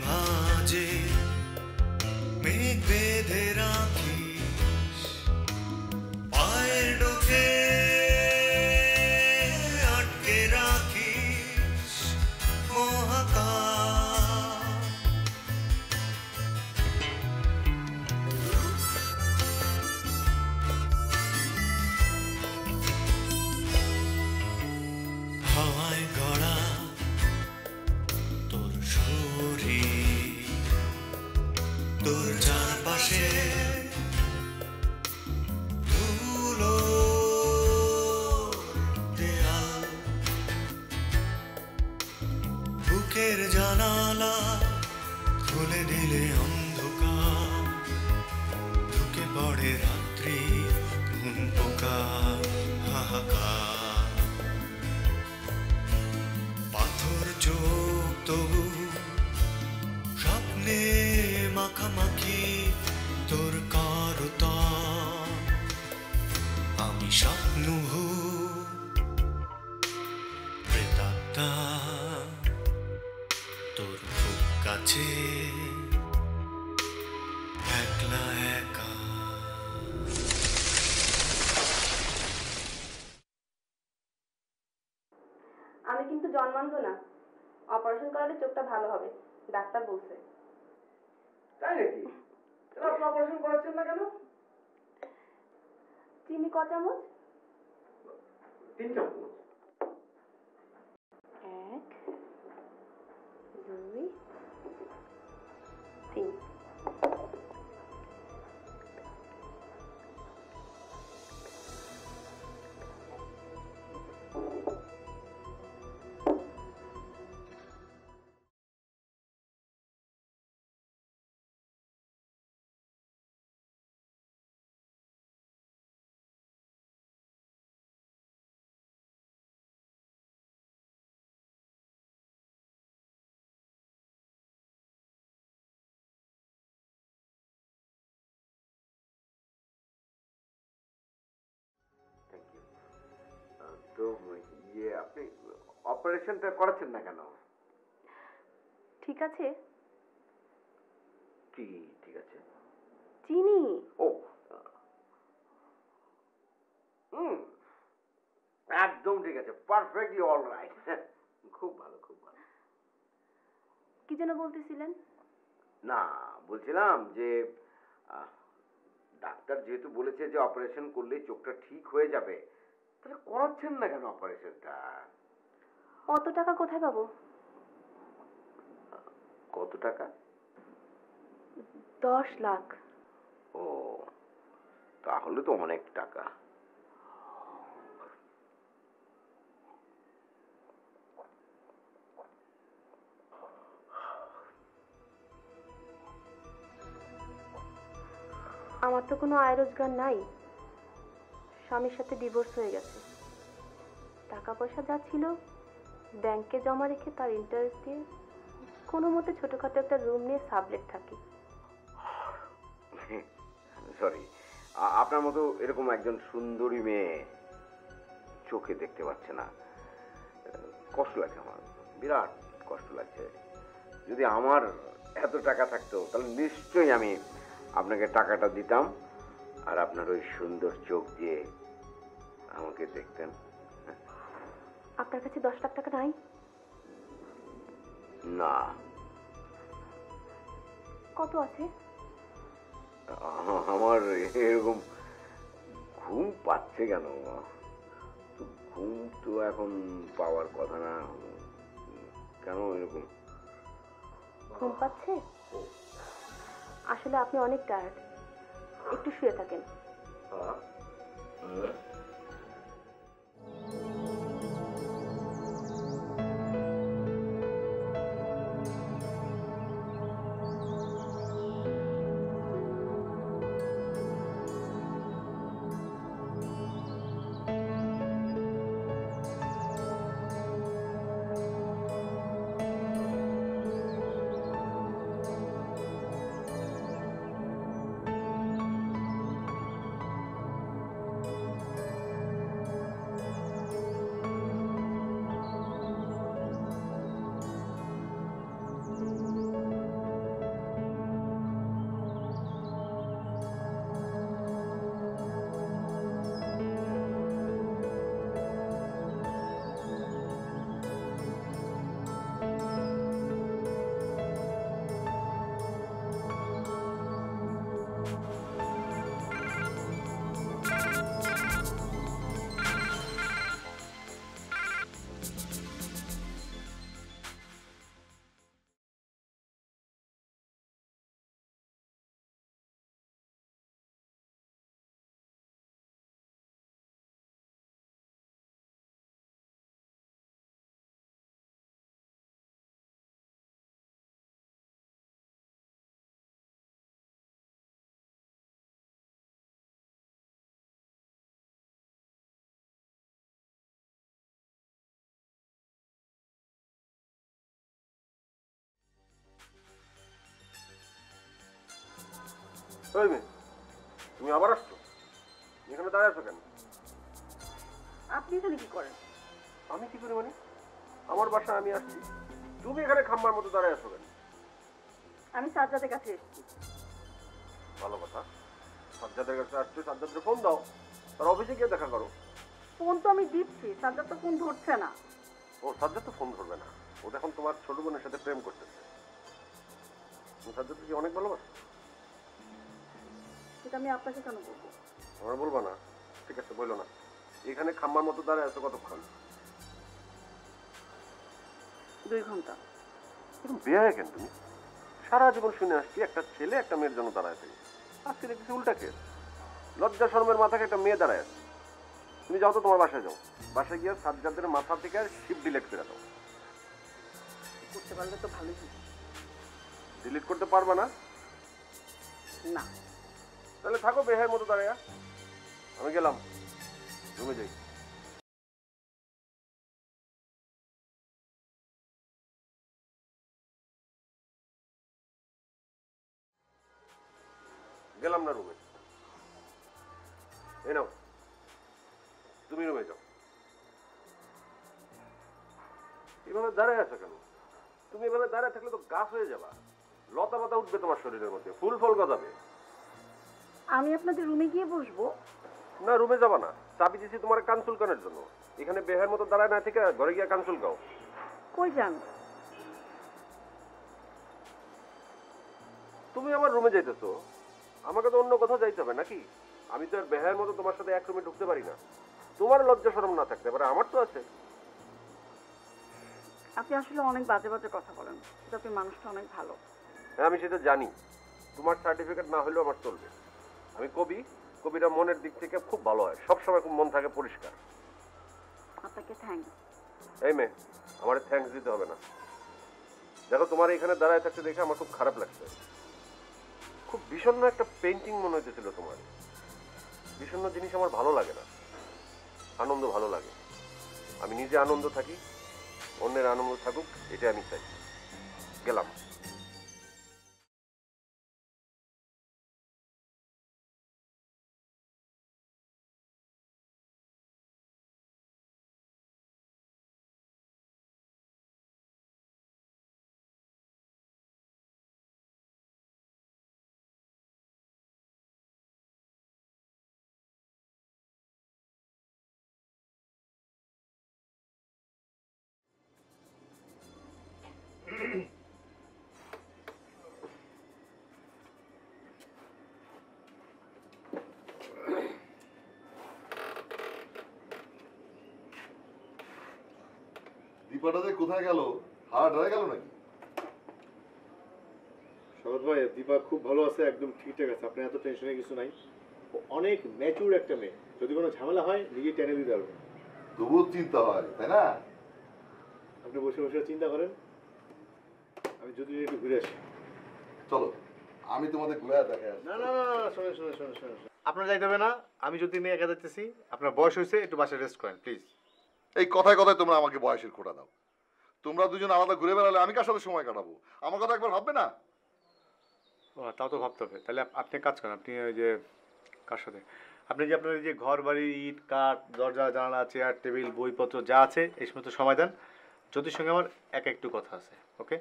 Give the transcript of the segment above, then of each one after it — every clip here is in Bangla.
ভাঁজে মেঘ বেঁধে রাখিস পায়ের ডোকে আটকে রাখিস মহাকাশ। হাওয়ায় গড়া তোর শরীর, তোর চারপাশে ধুলো দেয়াল, বুকের জানালা খুলে দিলে অন্ধকার, ঢুকে পড়ে রাত্রি ঘুম পোকা হাহাকার। পাথর চোখ তবু স্বপ্নে মাখামাখি তোর করতাম, আমি স্বপ্ন প্রেতাত্মা তোর খুব কাছে একলা একা। আমি কিন্তু জন্মান্ধ না, অপারেশন করালে চোখটা ভালো হবে, ডাক্তার বলছে। তাই নাকি? আপনি অপারেশন করাচ্ছেন না কেন? চিনি ক চামচ? 3 চামচ। 1 2 3। তো আপনি অপারেশনটা করাচ্ছেন না কেন? ঠিক আছে। কি ঠিক আছে? চিনি। ও একদম ঠিক আছে, পারফেক্টলি অল রাইট। খুব ভালো, খুব ভালো। কি যেন বলতেছিলেন? না, বলছিলাম যে ডাক্তার যেহেতু বলেছে যে অপারেশন করলে চোখটা ঠিক হয়ে যাবে, তাহলে করাচ্ছেন না কেন অপারেশনটা? অত টাকা কোথায় পাবো? কত টাকা? 10 লাখ। ও, তাহলে তো অনেক টাকা। আমার তো কোনো আয় রোজগার নাই, স্বামীর সাথে ডিভোর্স হয়ে গেছে। টাকা পয়সা যা ছিল ব্যাংকে জমা রেখে তার ইন্টারেস্ট দিয়ে কোনো মতে ছোটখাটো একটা রুম নিয়ে সাবলেট থাকি। সরি, আপনার মতো এরকম একজন সুন্দরী মেয়ে চোখে দেখতে পাচ্ছে না, কষ্ট লাগছে আমার, বিরাট কষ্ট লাগছে। যদি আমার এত টাকা থাকতো তাহলে নিশ্চয়ই আমি আপনাকে টাকাটা দিতাম আর আপনার ওই সুন্দর চোখ দিয়ে আমাকে দেখতেন। আপনার কাছে 10 লাখ টাকা নাই? না। কত আছে? আমার এরকম ঘুম পাচ্ছে কেন? ঘুম তো এখন পাওয়ার কথা না, কেন এরকম ঘুম পাচ্ছে? আসলে আপনি অনেক টায়ার্ড, একটু শুয়ে থাকেন। ওই মেয়ে, তুমি আবার আসছো? এখানে দাঁড়িয়ে আছো কেন? আপনি এখানে কি করেন? আমি কি করি মানে? আমার বাসায় আমি আসছি, তুমি এখানে খাম্বার মতো দাঁড়িয়ে আছো কেন? আমি সাজ্জাদের কাছে এসেছি। ভালো কথা, সাজ্জাদের কাছে আসছো, সাজ্জাদের ফোন দাও, তার অফিসে গিয়ে দেখা করো। ফোন তো আমি দিচ্ছি, সাজ্জাদ তো ফোন ধরছে না। ও সাজ্জাদ তো ফোন ধরবে না, ও এখন তোমার ছোট বোনের সাথে প্রেম করতেছে। তুমি সাজ্জাদকে কি অনেক ভালোবাসো? সেটা আমি আপনাকে কেন বলবো? আমার বলবো না? ঠিক আছে, বললো না। এখানে খাম্বার মতো দাঁড়িয়ে আছো কতক্ষণ? 2 ঘন্টা। এরকম বিয়ে হয় কেন তুমি? সারা জীবন শুনে আসছি একটা ছেলে একটা মেয়ের জন্য দাঁড়ায় থাকে, আজকে দেখছি উল্টা কেস। লজ্জা শরমের মাথাকে একটা মেয়ে দাঁড়ায় আছে। তুমি যাও তো, তোমার বাসায় যাও, বাসায় গিয়ে সাজ্জাদের মাথা থেকে শিপ ডিলেট করে দাও। করতে পারলে তো ভালোই হতো। ডিলিট করতে পারবা না? না। তাহলে থাকো বেহায়ের মতো দাঁড়ায়। আমি গেলাম, রুমে যাই। গেলাম না রুমে। এই নাও, তুমি রুমে যাও। এভাবে দাঁড়ায় আছো কেন? তুমি এভাবে দাঁড়ায় থাকলে তো গাছ হয়ে যাবা, লতা পাতা উঠবে তোমার শরীরের মধ্যে, ফুল ফল গজাবে। আমি আপনাদের রুমে গিয়ে বসবো? না, রুমে যাবা না, চাবি দিছি তোমার কান চুলকানোর জন্য। এখানে বেহার মতো দাঁড়ায় না থেকে ঘরে গিয়ে কান চুলকাও। কই যান? তুমি আমার রুমে যাইতেছো, আমাকে তো অন্য কোথাও যাইতে হবে নাকি? আমি তো আর বেহার মতো তোমার সাথে এক রুমে ঢুকতে পারি না। তোমার লজ্জা শরম না থাকতে পারে, আমার তো আছে। আপনি আসলে অনেক বাজে বাজে কথা বলেন, কিন্তু আপনি মানুষটা অনেক ভালো। হ্যাঁ, আমি সেটা জানি। তোমার সার্টিফিকেট না হলেও আমার চলবে। আমি কবি, কবিরা মনের দিক থেকে খুব ভালো হয়, সবসময় খুব মন থাকে পরিষ্কার। আপনাকে থ্যাঙ্কস। এই মেয়ে, আমার থ্যাঙ্কস দিতে হবে না। দেখো, তোমার এখানে দাঁড়ায় থাকতে দেখে আমার খুব খারাপ লাগছে। খুব বিষণ্ণ একটা পেন্টিং মনে হইতেছিল তোমার। বিষণ্ণ জিনিস আমার ভালো লাগে না, আনন্দ ভালো লাগে। আমি নিজে আনন্দ থাকি, অন্যের আনন্দ থাকুক, এটা আমি চাই। গেলাম। দীপাটা যে কোথায় গেল? হার্ট হয়ে গেল নাকি? শরৎ ভাই, দীপা খুব ভালো আছে, একদম ঠিকঠাক আছে, আপনার এত টেনশনের কিছু নাই। ও অনেক ম্যাচিউর একটা মেয়ে, যদি কোনো ঝামেলা হয় নিজে টেনে দিতে পারবে। তবুও চিন্তা হয়, তাই না? আপনি বসে বসে চিন্তা করেন, আমি যদি একটু ঘুরে আসি। চলো, আমি তোমাদের ঘুরে দেখে আসি। না না না না, শোনেন শোনেন শোনেন শোনেন, আপনার যাইতে হবে না, আমি যদি নিয়ে একা যাইতেছি। আপনার বয়স হয়েছে, একটু বাসায় রেস্ট করেন প্লিজ। এই কথায় কথায় তোমরা আমাকে বয়সের খোটা দাও। তোমরা দুজন আলাদা ঘুরে বেড়ালে আমি কার সাথে সময় কাটাবো? আমার কথা একবার ভাববে না? তাও তো ভাবতে হবে। তাহলে আপনি কাজ করেন, আপনি ওই যে কার সাথে, আপনি যে আপনার এই যে ঘর বাড়ি, ইট কাঠ, দরজা জানালা, চেয়ার টেবিল, বইপত্র যা আছে এই সমস্ত সময় দেন। জ্যোতির সঙ্গে আমার একটু কথা আছে, ওকে?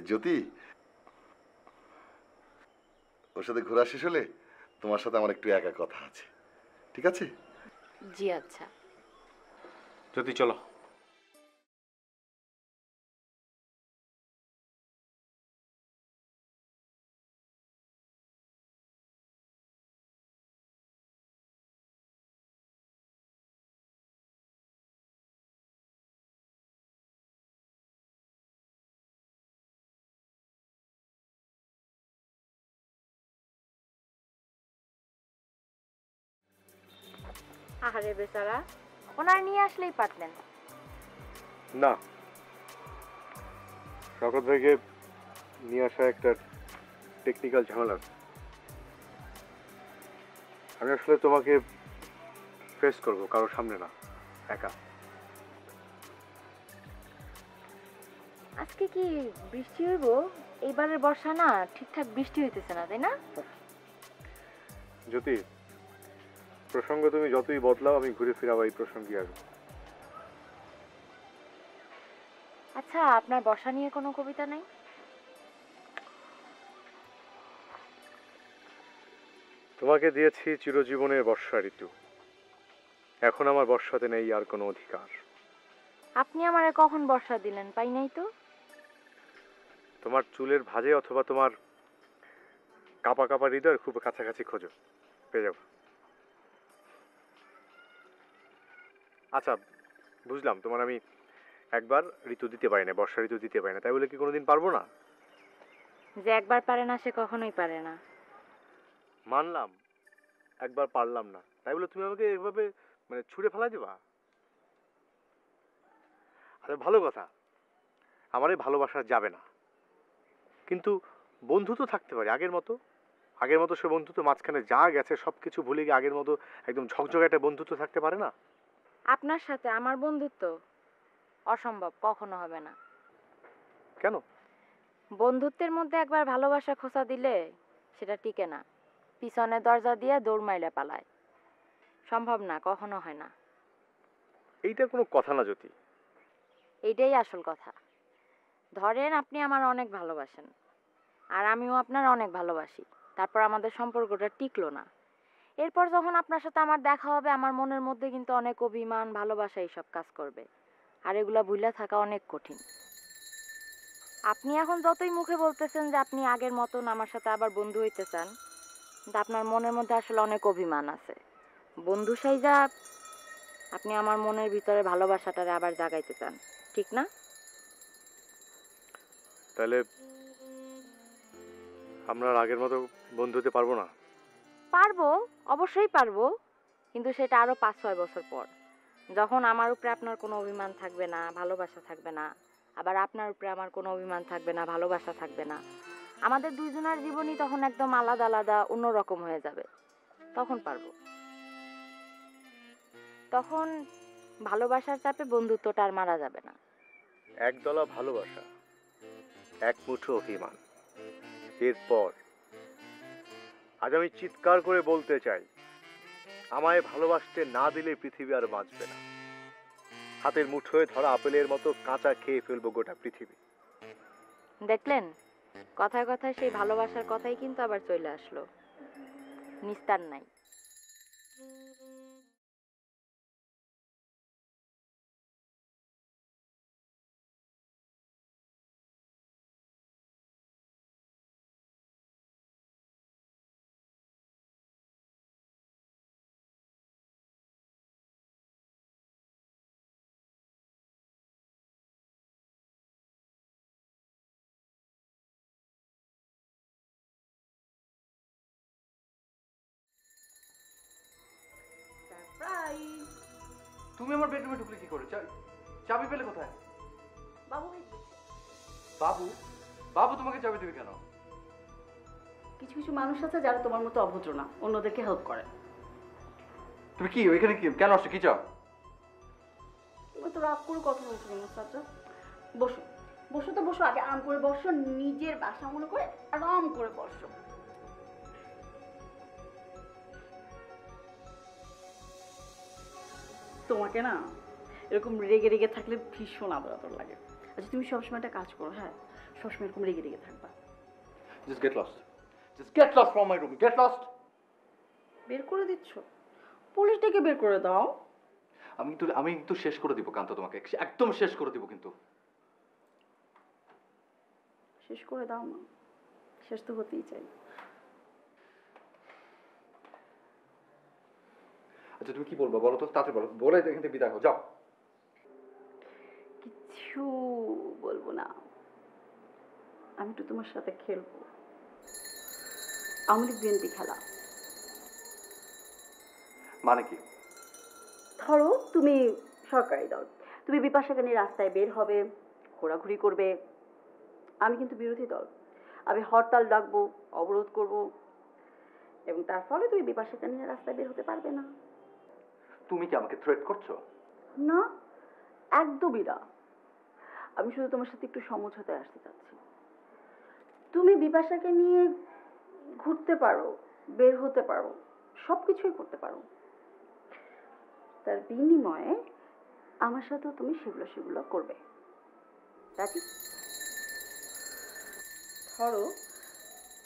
জ্যোতি, ওর সাথে ঘোরা শেষ হলে তোমার সাথে আমার একটু একা কথা আছে, ঠিক আছে? জি আচ্ছা। জ্যোতি চলো। আহারে বেচারা, ওনার নিয়ে আসলেই পারতেন। না, শওকত ভাইকে নিয়ে আসা একটা টেকনিক্যাল ঝামেলা আছে। আমি আসলে তোমাকে ফেস করবো কারোর সামনে না, একা। আজকে কি বৃষ্টি হইব? এইবারের বর্ষা না ঠিকঠাক বৃষ্টি হইতেছে না, তাই না? জ্যোতি, প্রসঙ্গ তুমি যতই বদলাও আমি ঘুরে ফিরে আবার এই প্রসঙ্গে আসবো। আচ্ছা, আপনার বর্ষা নিয়ে কোনো কবিতা নাই? তোমাকে দিয়েছি চিরজীবনের বর্ষা ঋতু, এখন আমার বর্ষাতে নেই আর কোনো অধিকার। আপনি আমারে কখন বর্ষা দিলেন, পাই নাই তো। তোমার চুলের ভাঁজে অথবা তোমার কাপা কাপা হৃদয়ের খুব কাছাকাছি খোঁজো, পেয়ে যাবো। আচ্ছা, বুঝলাম তোমার আমি একবার ঋতু দিতে পারি না, বর্ষা ঋতু দিতে পারি না, তাই বলে কি কোনোদিন পারবো না? যে একবার পারে না সে কখনোই পারে না। মানলাম একবার পারলাম না, তাই বলে তুমি আমাকে এভাবে মানে ছুঁড়ে ফেলা দিবা? আরে ভালো কথা, আমার এই ভালোবাসা যাবে না, কিন্তু বন্ধুত্ব থাকতে পারে আগের মতো। আগের মতো সে বন্ধুত্ব মাঝখানে যা গেছে সব কিছু ভুলে গিয়ে আগের মতো একদম ঝকঝকে একটা বন্ধুত্ব থাকতে পারে না? আপনার সাথে আমার বন্ধুত্ব অসম্ভব, কখনো হবে না। কেন? বন্ধুত্বের মধ্যে একবার ভালোবাসা খোঁচা দিলে সেটা টিকে না, পিছনে দরজা দিয়ে দৌড় মাইলে পালায়। সম্ভব না, কখনো হয় না। এইটা কোনো কথা না জ্যোতি। এইটাই আসল কথা। ধরেন আপনি আমার অনেক ভালোবাসেন, আর আমিও আপনার অনেক ভালোবাসি, তারপর আমাদের সম্পর্কটা টিকলো না। এরপর যখন আপনার সাথে আমার দেখা হবে, আমার মনের মধ্যে কিন্তু অনেক অভিমান, ভালোবাসা এইসব কাজ করবে, আর এগুলা ভুলে থাকা অনেক কঠিন। আপনি এখন যতই মুখে বলতেছেন যে আপনি আগের মতন আমার সাথে আবার বন্ধু হইতে চান, কিন্তু আপনার মনের মধ্যে আসলে অনেক অভিমান আছে। বন্ধু সাইজা আপনি আমার মনের ভিতরে ভালোবাসাটারে আবার জাগাইতে চান, ঠিক না? তাহলে আমরা আর আগের মতো বন্ধু হতে পারবো না? পারবো, অবশ্যই পারবো, কিন্তু সেটা আরো 5-6 বছর পর, যখন আমার উপরে আপনার কোনো অভিমান থাকবে না, ভালোবাসা থাকবে না, আবার আপনার উপরে আমার কোনো অভিমান থাকবে না, ভালোবাসা থাকবে না। আমাদের দুইজনের জীবনই তখন একদম আলাদা আলাদা অন্যরকম হয়ে যাবে, তখন পারবো। তখন ভালোবাসার চাপে বন্ধুত্বটা আর মারা যাবে না। একদলা ভালোবাসা, এক মুঠো অভিমান, এরপর আজ আমি চিৎকার করে বলতে চাই, আমায় ভালোবাসতে না দিলে পৃথিবী আর বাঁচবে না। হাতের মুঠোয় ধরা আপেলের মতো কাঁচা খেয়ে ফেলবো গোটা পৃথিবী। দেখলেন, কথায় কথায় সেই ভালোবাসার কথাই কিন্তু আবার চলে আসলো, নিস্তার নাই। তুমি আমার বেডরুমে ঢুকলে কি করে? চাবি পেলে কোথায়? বাবু বাবু? বাবু তোমাকে চাবি দেবে কেন? কিছু কিছু মানুষ আছে যারা তোমার মতো অভদ্র না, অন্যদেরকে হেল্প করে। তুমি কি ওইখানে কি কেন আসছো? কি চাও? তুমি তো রাগ করে কথা বলছো কেন সাজ্জাদ? বসো, বসো তো বসো, আগে আরাম করে বসো, নিজের বাসা মনে করে আরাম করে বসো। তোমাকে না এরকম রেগে রেগে থাকলে ভীষণ আদর আদর লাগে। আচ্ছা তুমি সবসময় একটা কাজ করো, হ্যাঁ, সবসময় এরকম রেগে রেগে থাকবা। Just get lost. Just get lost from my room. Get lost. বের করে দিচ্ছ? পুলিশ ডেকে বের করে দাও। আমি কিন্তু শেষ করে দিব কান্ত, তোমাকে একদম শেষ করে দিব কিন্তু। শেষ করে দাও না, শেষ তো হতেই চাই। আচ্ছা তুমি কি বলবো বলো তো, তাড়াতাড়ি বলো, বলে এখান থেকে বিদায় হও, যাও। কিচ্ছু বলবো না, আমি একটু তোমার সাথে খেলবো। আমাদের বিএনপি খেলা। মানে কি? ধরো তুমি সরকারি দল, তুমি বিপাশাকে নিয়ে রাস্তায় বের হবে, ঘোরাঘুরি করবে। আমি কিন্তু বিরোধী দল, আমি হরতাল ডাকবো, অবরোধ করব, এবং তার ফলে তুমি বিপাশাকে নিয়ে রাস্তায় বের হতে পারবে না। তুমি কি আমাকে থ্রেট করছো? না, একদমই না। আমি শুধু তোমার সাথে একটু সমঝোতায় আসতে চাচ্ছি। তুমি বিপাশাকে নিয়ে ঘুরতে পারো, বের হতে পারো, সব কিছুই করতে পারো। তার বিনিময়ে আমার সাথেও তুমি সেগুলো সেগুলো করবে। রাজি? ধরো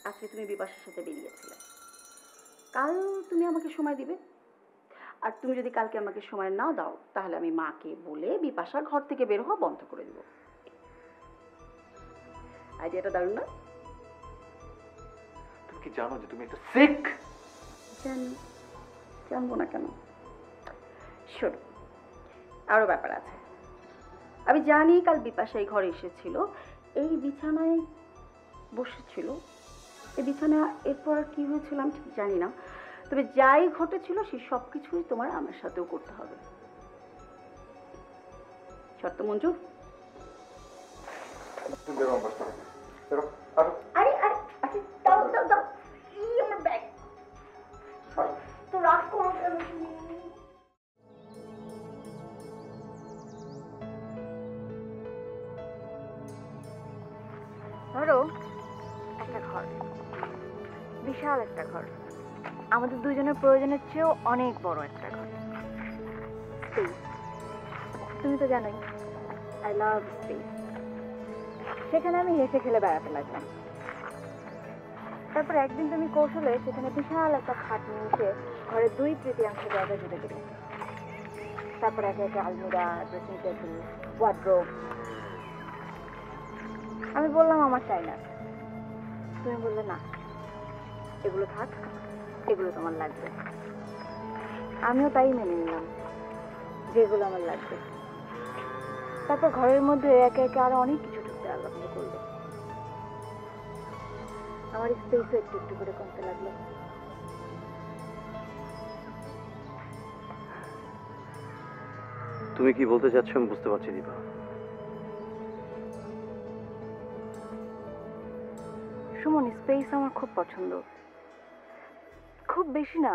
আজকে তুমি বিপাশার সাথে বেরিয়েছিলে, কাল তুমি আমাকে সময় দিবে। আর তুমি যদি কালকে আমাকে সময় না দাও তাহলে আমি মাকে বলে বিপাশার ঘর থেকে বের হওয়া বন্ধ করে দেব। আইডিয়াটা দারুণ না? তুমি কি জানো যে তুমি একটা সিক? জানি, জানবো না কেন। শোনো, আরো ব্যাপার আছে। আমি জানি কাল বিপাশা এই ঘরে এসেছিল, এই বিছানায় বসেছিল। এই বিছানা এরপর আর কি হয়েছিল আমি ঠিক জানি না, তবে যাই ঘটেছিল সেই সব কিছুই তোমার আমার সাথেও করতে হবে। শর্ত মঞ্জুর? আরে আরে আচ্ছা, দাও দাও দাও, এই আমার ব্যাগ। তো রাগ করো কেন তুমি? ধরো একটা ঘর, বিশাল একটা ঘর, আমাদের দুজনের প্রয়োজনের চেয়েও অনেক বড় একটা ঘর। স্পেস, তুমি তো জানোই আই লাভ স্পেস। সেখানে আমি হেসে খেলে বেড়াতে লাগলাম। তারপর একদিন তুমি কৌশলে সেখানে বিশাল একটা খাট নিয়ে এসে ঘরের 2/3 জায়গা জুড়ে দিলে। তারপর একে একে আলমিরা, ড্রেসিং টেবিল, ওয়ার্ড্রোব। আমি বললাম আমার চাই না, তুমি বললে না এগুলো থাক, এগুলো তোমার লাগবে। আমিও তাই মেনে নিলাম যেগুলো আমার লাগবে। তারপর ঘরের মধ্যে একে একে আরো অনেক কিছু ঢুকতে আরম্ভ করলো। আমার স্পেসও একটু একটু করে কমতে লাগলো। তুমি কি বলতে চাচ্ছ আমি বুঝতে পারছি দীপা। সুমন, স্পেস আমার খুব পছন্দ। খুব বেশি না,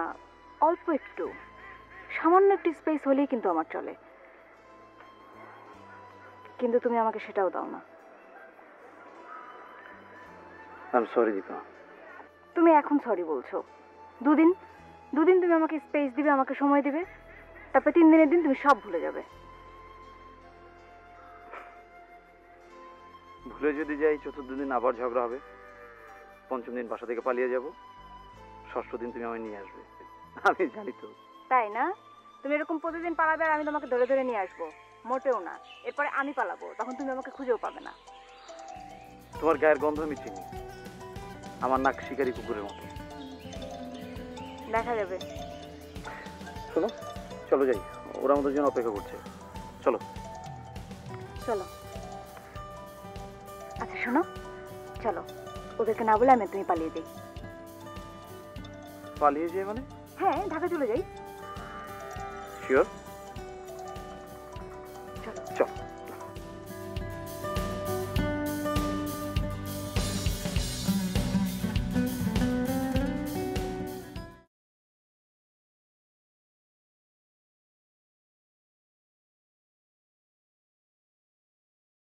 অল্প একটু, সামান্য একটু স্পেস হলেই কিন্তু আমার চলে। কিন্তু তুমি আমাকে সেটাও দাও না। I am sorry Dipa. তুমি এখন সরি বলছো? দুদিন তুমি আমাকে স্পেস দিবে, আমাকে সময় দিবে, তারপর 3 দিনের দিন তুমি সব ভুলে যাবে। ভুলে যদি যাই 4র্থ দিন আবার ঝগড়া হবে, 5ম দিন বাসা থেকে পালিয়ে যাব, 6ষ্ঠ দিন তুমি আমায় নিয়ে আসবে। আমি জানি তো। তাই না? তুমি এরকম প্রতিদিন পালাবে আর আমি তোমাকে ধরে ধরে নিয়ে আসবো? মোটেও না। এরপরে আমি পালাবো, তখন তুমি আমাকে খুঁজেও পাবে না। তোমার গায়ের গন্ধ আমি চিনি, আমার নাক শিকারি কুকুরের মতো। দেখা যাবে। শোনো, চলো যাই, ওরা আমাদের জন্য অপেক্ষা করছে। চলো চলো। আচ্ছা শোনো, চলো ওদেরকে না বলে আমি তুমি পালিয়ে যাই। পালিয়ে যাই মানে? হ্যাঁ, ঢাকা চলে যাই। শিওর?